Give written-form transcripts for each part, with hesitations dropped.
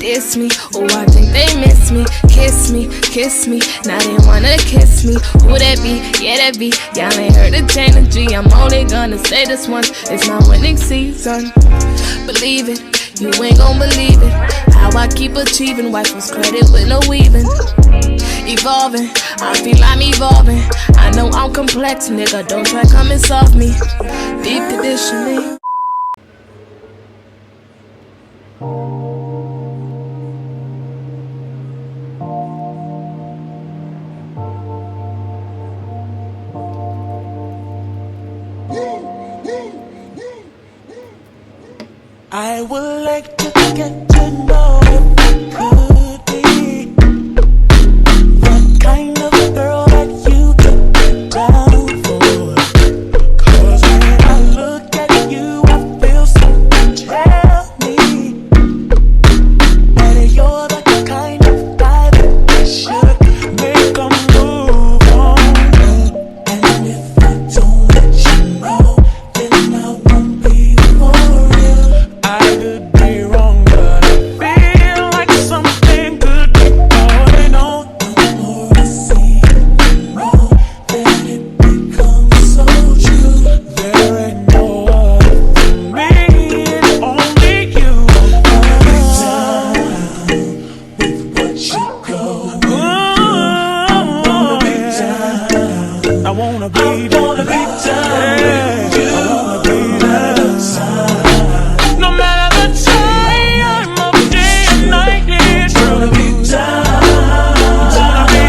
Diss me, oh I think they miss me. Kiss me, now they wanna kiss me. Who that be? Yeah that be. Y'all ain't heard of Jana G. I'm only gonna say this once, it's my winning season. Believe it, you ain't gon' believe it. How I keep achieving, wife was credit with no weaving. Evolving, I feel I'm evolving. I know I'm complex, nigga, don't try come and solve me. Deep conditioning. I would like to get to know if I could be the kind of girl that you could get down for. 'Cause when I look at you, I feel something tell me that you're the kind of guy that should make a move on. And if I don't let you know, then I won't be for real. I could be wrong, but I feel like something could be going on. The more I see, the more that it becomes so true. There ain't no other for me, it's only you. With what you go, I wanna be down. I wanna be down with you. I wanna be down. No matter the time of day and night, it's gonna be down. Gonna be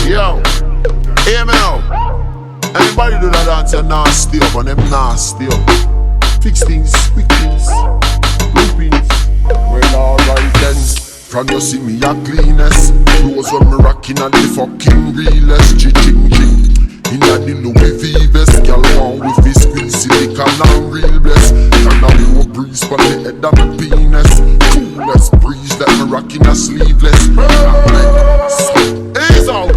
Yo, hear me now. Anybody do that dance and not stay up, and them not stay up. Fix things, quick things, blueprints. Well, alright then. From you see me a cleanest. Those when me rockin' at the fucking realest. Ching. In a the Louis V vest, girl want with his squeeze silicon and real bless. Can I blow a breeze for the head of my penis? Coolest breeze that me rockin' a sleeveless. Ease out.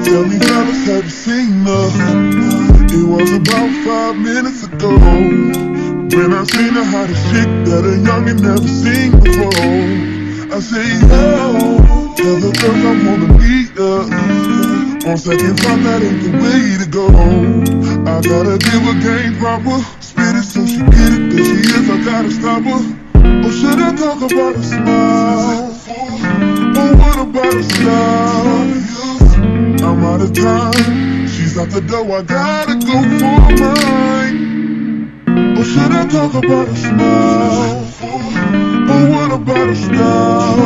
Tell me fellas, have you seen her? It was about 5 minutes ago when I seen the hottest chick that a youngin' never seen before. I say, yo, tell the girls I wanna meet her. On second thought, that ain't the way to go. I gotta give her game proper, spit it so she get it. There she is, I gotta stop her. Or should I talk about a smile? Or what about a style? I'm out of time, she's out the door, I gotta go for mine. Or should I talk about a smile? Or what about a style?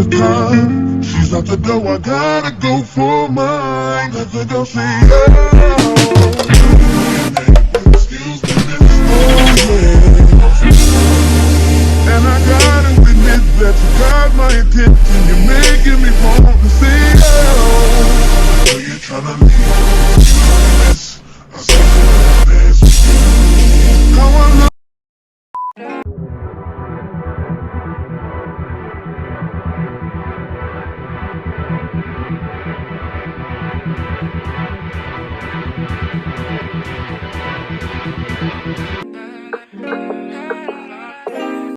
the time she's out the door, I gotta go for mine. Let the girl say, oh.